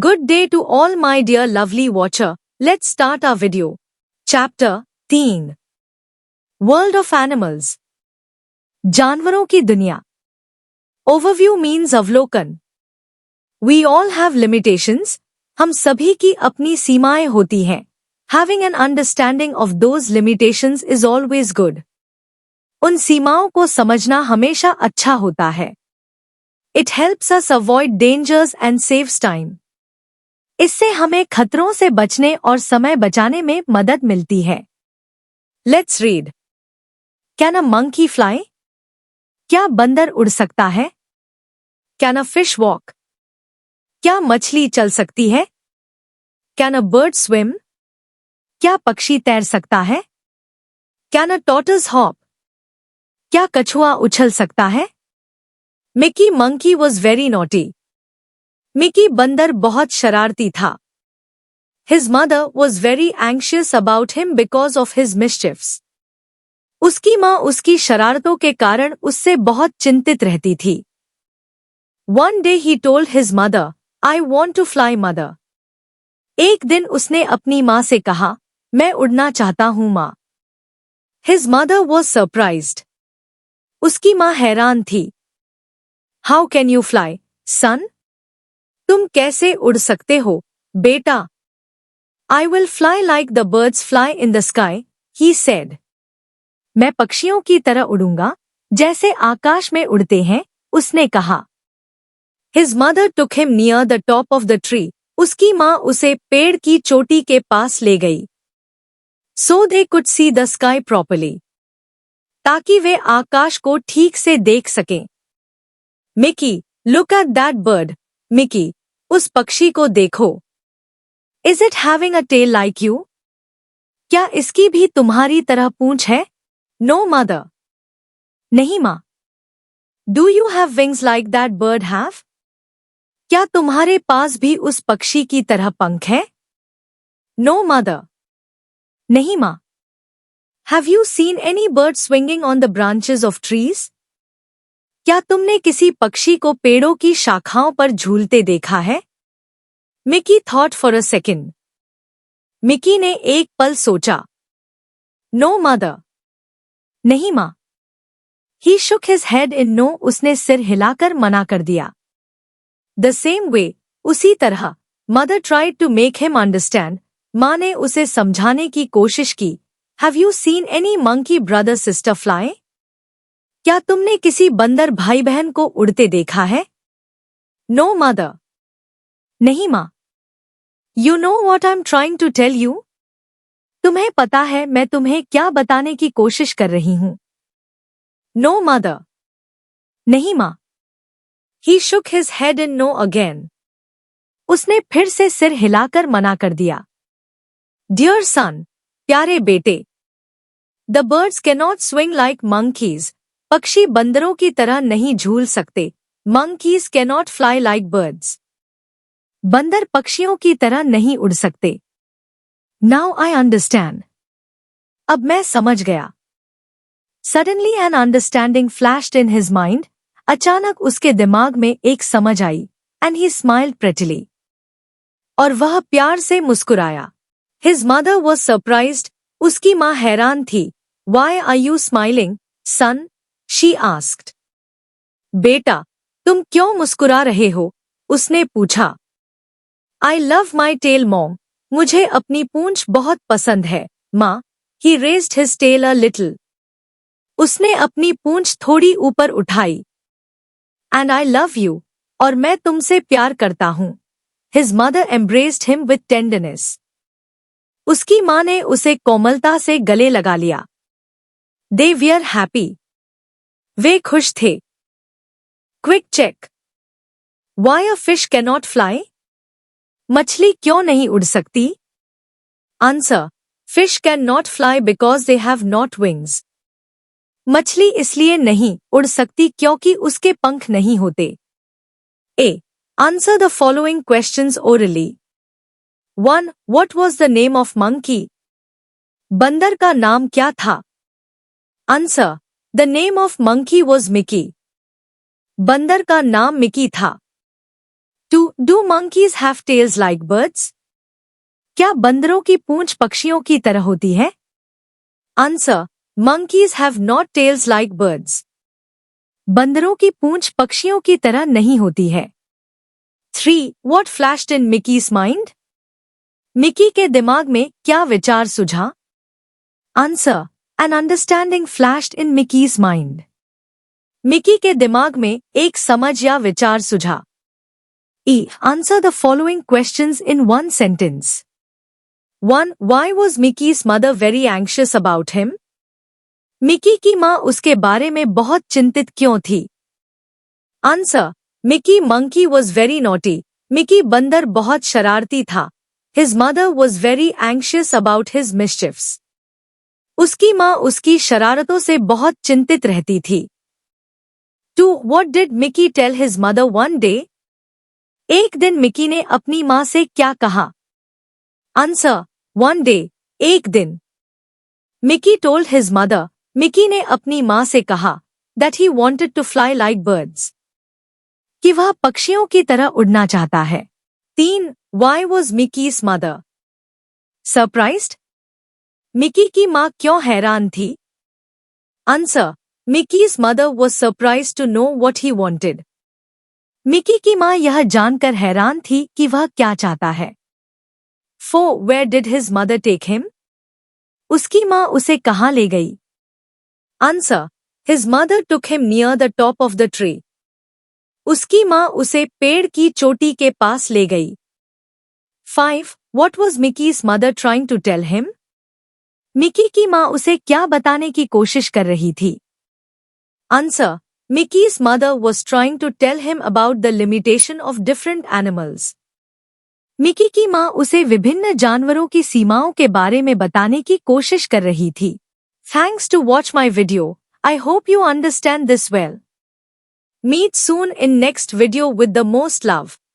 Good day to all my dear lovely watcher. Let's start our video. Chapter 3 World of Animals जानवरों की दुनिया Overview means अवलोकन We all have limitations. हम सभी की अपनी सीमाएं होती हैं. Having an understanding of those limitations is always good. उन सीमाओं को समझना हमेशा अच्छा होता है. It helps us avoid dangers and saves time. इससे हमें खतरों से बचने और समय बचाने में मदद मिलती है. Let's read. Can a monkey fly? क्या बंदर उड़ सकता है? Can a fish walk? क्या मछली चल सकती है? Can a bird swim? क्या पक्षी तैर सकता है? Can a tortoise hop? क्या कछुआ उछल सकता है? Mickey monkey was very naughty. Mickey बंदर बहुत शरारती था. His mother was very anxious about him because of his mischiefs. उसकी माँ उसकी शरारतों के कारण उससे बहुत चिंतित रहती थी. One day he told his mother, I want to fly mother. एक दिन उसने अपनी माँ से कहा, मैं उड़ना चाहता हूँ माँ. His mother was surprised. उसकी माँ हैरान थी. How can you fly, son? तुम कैसे उड़ सकते हो, बेटा? I will fly like the birds fly in the sky, he said. मैं पक्षियों की तरह उड़ूंगा, जैसे आकाश में उड़ते हैं, उसने कहा. His mother took him near the top of the tree. उसकी माँ उसे पेड़ की चोटी के पास ले गई. So they could see the sky properly. ताकि वे आकाश को ठीक से देख सकें. Mickey, look at that bird. Mickey, उस पक्षी को देखो. Is it having a tail like you? क्या इसकी भी तुम्हारी तरह पूंछ है? No mother. नहीं माँ. Do you have wings like that bird have? क्या तुम्हारे पास भी उस पक्षी की तरह पंख है? No mother. नहीं माँ. Have you seen any bird swinging on the branches of trees? क्या तुमने किसी पक्षी को पेड़ों की शाखाओं पर झूलते देखा है? Mickey thought for a second. Mickey ने एक पल सोचा. No mother. नहीं माँ. He shook his head in no. उसने सिर हिलाकर मना कर दिया. The same way. उसी तरह. Mother tried to make him understand. माँ ने उसे समझाने की कोशिश की. Have you seen any monkey brother sister fly? क्या तुमने किसी बंदर भाई बहन को उड़ते देखा है? No mother. नहीं माँ. You know what I am trying to tell you? तुम्हें पता है मैं तुम्हें क्या बताने की कोशिश कर रही हूं. No mother. नहीं माँ. He shook his head in no again. उसने फिर से सिर हिलाकर मना कर दिया. Dear son. प्यारे बेटे. The birds cannot swing like monkeys. पक्षी बंदरों की तरह नहीं झूल सकते. Monkeys cannot fly like birds. बंदर पक्षियों की तरह नहीं उड़ सकते. Now I understand. अब मैं समझ गया. Suddenly an understanding flashed in his mind. अचानक उसके दिमाग में एक समझ आई. And he smiled प्रेटिली. और वह प्यार से मुस्कुराया. His mother was surprised. उसकी माँ हैरान थी. Why are you smiling, son? She asked. बेटा, तुम क्यों मुस्कुरा रहे हो? उसने पूछा. I love my tail mom. मुझे अपनी पूंछ बहुत पसंद है, माँ. He raised his tail a little. उसने अपनी पूंछ थोड़ी ऊपर उठाई. And I love you. और मैं तुमसे प्यार करता हूँ. His mother embraced him with tenderness. उसकी माँ ने उसे कोमलता से गले लगा लिया. दे वीयर हैप्पी. वे खुश थे. Quick check. Why a fish cannot fly? मछली क्यों नहीं उड़ सकती? Answer. Fish can not fly because they have not wings. मछली इसलिए नहीं उड़ सकती क्योंकि उसके पंख नहीं होते. A. Answer the following questions orally. 1. What was the name of monkey? बंदर का नाम क्या था? Answer. The name of monkey was Mickey. बंदर का नाम मिकी था. Do monkeys have tails like birds? क्या बंदरों की पूंछ पक्षियों की तरह होती है? Answer. Monkeys have not tails like birds. बंदरों की पूंछ पक्षियों की तरह नहीं होती है। 3. What flashed in Mickey's mind? Mickey के दिमाग में क्या विचार सुझा? Answer. An understanding flashed in Mickey's mind. Mickey के दिमाग में एक समझ या विचार सुझा। E. Answer the following questions in one sentence. 1. Why was Mickey's mother very anxious about him? Mickey की माँ उसके बारे में बहुत चिंतित क्यों थी? Answer. Mickey monkey was very naughty. Mickey बंदर बहुत शरारती था। His mother was very anxious about his mischiefs. उसकी माँ उसकी शरारतों से बहुत चिंतित रहती थी। 2. What did Mickey tell his mother one day? एक दिन मिकी ने अपनी माँ से क्या कहा? Answer. One day. एक दिन। Mickey told his mother. Mickey ने अपनी माँ से कहा that he wanted to fly like birds. कि वह पक्षियों की तरह उड़ना चाहता है। 3. Why was Mickey's mother surprised? Mickey की माँ क्यों हैरान थी? Answer. Mickey's mother was surprised to know what he wanted. Mickey की माँ यह जानकर हैरान थी कि वह क्या चाहता है। 4. Where did his mother take him? उसकी माँ उसे कहाँ ले गई? Answer. His mother took him near the top of the tree. उसकी माँ उसे पेड़ की चोटी के पास ले गई। 5. What was Mickey's mother trying to tell him? Mickey की माँ उसे क्या बताने की कोशिश कर रही थी? Answer. Mickey's mother was trying to tell him about the limitation of different animals. Mickey की माँ उसे विभिन्न जानवरों की सीमाओं के बारे में बताने की कोशिश कर रही थी। Thanks to watch my video. I hope you understand this well. Meet soon in next video with the most love.